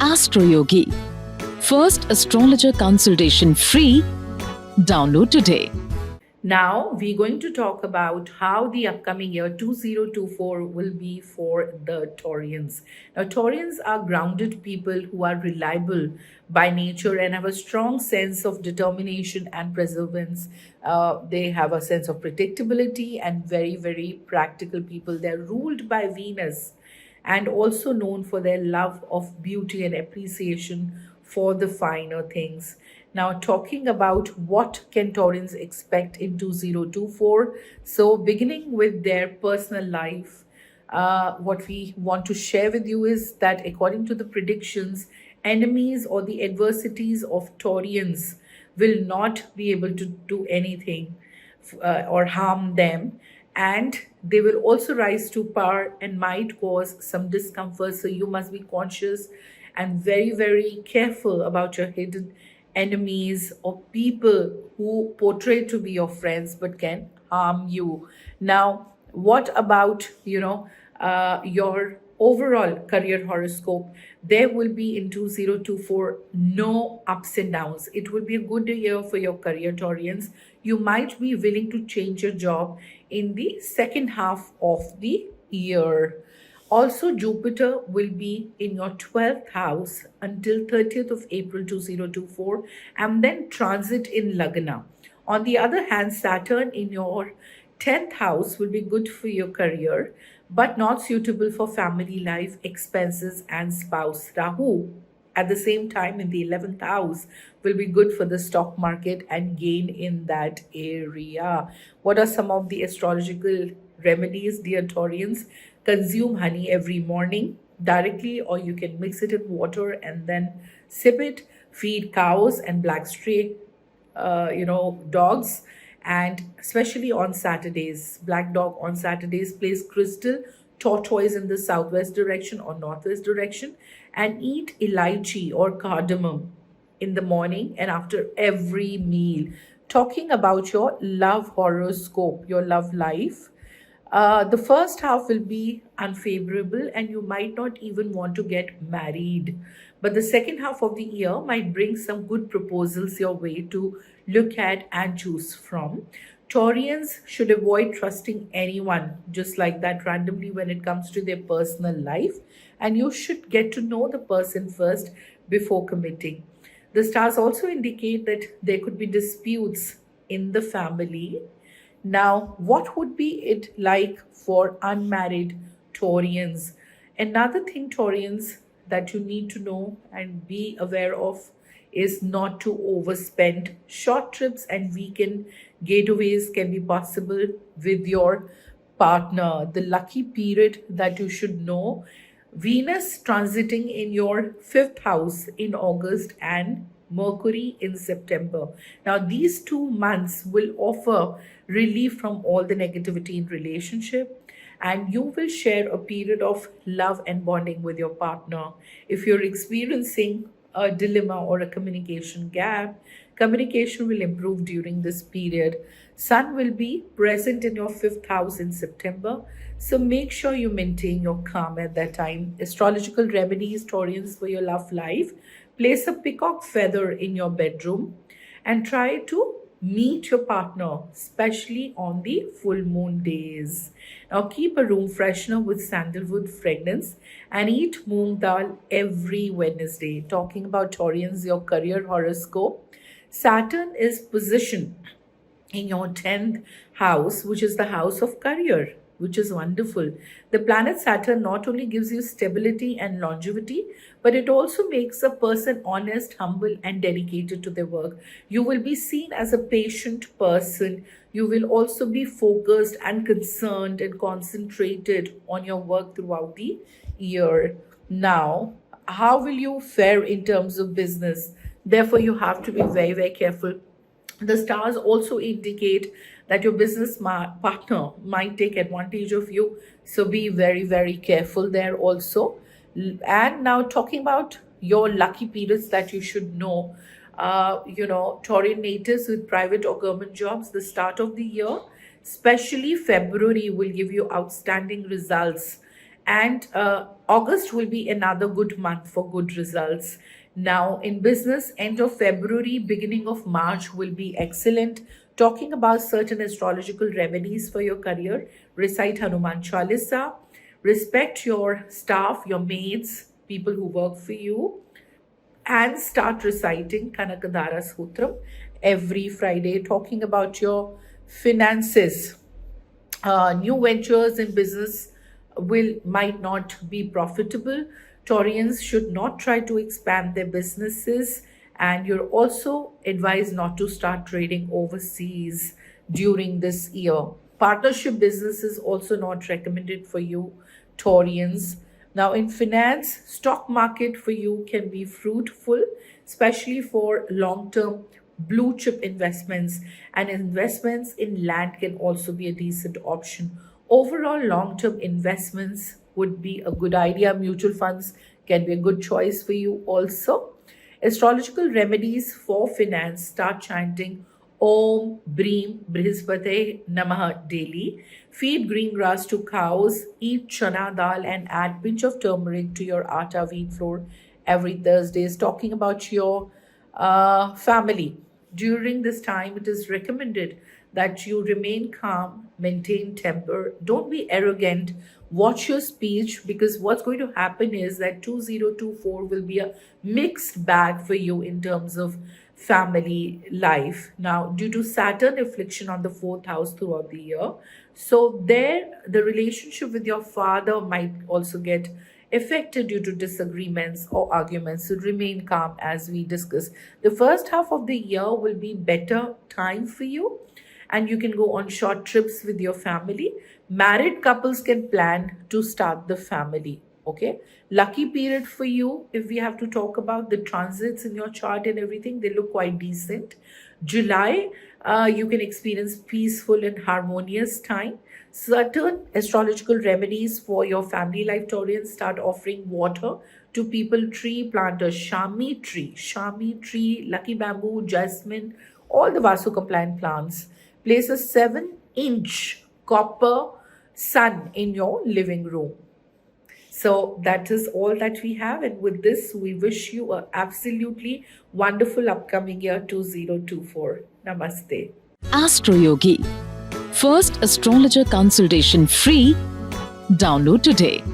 Astro Yogi. First astrologer consultation free. Download today. Now, we're going to talk about how the upcoming year 2024 will be for the Taurians. Now, Taurians are grounded people who are reliable by nature and have a strong sense of determination and perseverance. They have a sense of predictability and very, very practical people. They're ruled by Venus and also known for their love of beauty and appreciation for the finer things. Now, talking about what can Taurans expect in 2024. So, beginning with their personal life, what we want to share with you is that according to the predictions, enemies or the adversities of Taurians will not be able to do anything or harm them, and they will also rise to power and might cause some discomfort. So you must be conscious and very, very careful about your hidden enemies or people who portray to be your friends but can harm you. Now, what about your overall career horoscope? There will be in 2024 no ups and downs. It will be a good year for your career, Taurians. You might be willing to change your job in the second half of the year. Also, Jupiter will be in your 12th house until 30th of April 2024 and then transit in Lagna. On the other hand, Saturn in your 10th house will be good for your career, but not suitable for family life, expenses, and spouse. Rahu, at the same time, in the 11th house, will be good for the stock market and gain in that area. What are some of the astrological remedies, dear Taurians? Consume honey every morning directly, or you can mix it in water and then sip it. Feed cows and black stray dogs, and especially on Saturdays, black dog on Saturdays, place crystal tortoise in the southwest direction or northwest direction, and eat elaichi or cardamom in the morning and after every meal. Talking about your love horoscope, your love life, the first half will be unfavorable and you might not even want to get married. But the second half of the year might bring some good proposals your way to look at and choose from. Taurians should avoid trusting anyone just like that randomly when it comes to their personal life. And you should get to know the person first before committing. The stars also indicate that there could be disputes in the family. Now, what would be it like for unmarried Taurians? Another thing, Taurians, that you need to know and be aware of is not to overspend. Short trips and weekend getaways can be possible with your partner. The lucky period that you should know: Venus transiting in your fifth house in August and Mercury in September. Now, these 2 months will offer relief from all the negativity in relationship, and you will share a period of love and bonding with your partner. If you're experiencing a dilemma or a communication gap, communication will improve during this period. Sun will be present in your fifth house in September, so make sure you maintain your calm at that time. Astrological remedies, Taurians, for your love life: place a peacock feather in your bedroom and try to meet your partner, especially on the full moon days. Now, keep a room freshener with sandalwood fragrance and eat moong dal every Wednesday. Talking about Taurians, your career horoscope: Saturn is positioned in your 10th house, which is the house of career, which is wonderful. The planet Saturn not only gives you stability and longevity, but it also makes a person honest, humble, and dedicated to their work. You will be seen as a patient person. You will also be focused and concerned and concentrated on your work throughout the year. Now, how will you fare in terms of business? Therefore, you have to be very, very careful. The stars also indicate that your business partner might take advantage of you. So be very, very careful there also. And now, talking about your lucky periods that you should know, Taurian natives with private or government jobs, the start of the year, especially February, will give you outstanding results And August will be another good month for good results. Now, in business, end of February, beginning of March will be excellent. Talking about certain astrological remedies for your career, recite Hanuman Chalisa, respect your staff, your maids, people who work for you, and start reciting Kanakadara Sutram every Friday, talking about your finances. New ventures in business will might not be profitable. Taurians should not try to expand their businesses, and you're also advised not to start trading overseas during this year. Partnership business is also not recommended for you, Taurians. Now, in finance, stock market for you can be fruitful, especially for long-term blue chip investments, and investments in land can also be a decent option. Overall, long-term investments would be a good idea. Mutual funds can be a good choice for you also. Astrological remedies for finance: start chanting Om Breem Brihaspate Namaha daily. Feed green grass to cows. Eat chana dal and add pinch of turmeric to your atta wheat flour every Thursday. Is talking about your family. During this time, it is recommended that you remain calm, maintain temper, don't be arrogant, watch your speech, because what's going to happen is that 2024 will be a mixed bag for you in terms of family life. Now, due to Saturn affliction on the fourth house throughout the year, so there the relationship with your father might also get affected due to disagreements or arguments. So remain calm as we discuss. The first half of the year will be better time for you, and you can go on short trips with your family. Married couples can plan to start the family. Okay, lucky period for you, if we have to talk about the transits in your chart and everything, they look quite decent. July, you can experience peaceful and harmonious time. Certain astrological remedies for your family life, Taurians: start offering water to people tree planters, shami tree, lucky bamboo, jasmine, all the Vasu compliant plants. Place a 7-inch copper sun in your living room. So that is all that we have. And with this, we wish you an absolutely wonderful upcoming year 2024. Namaste. Astro Yogi. First astrologer consultation free. Download today.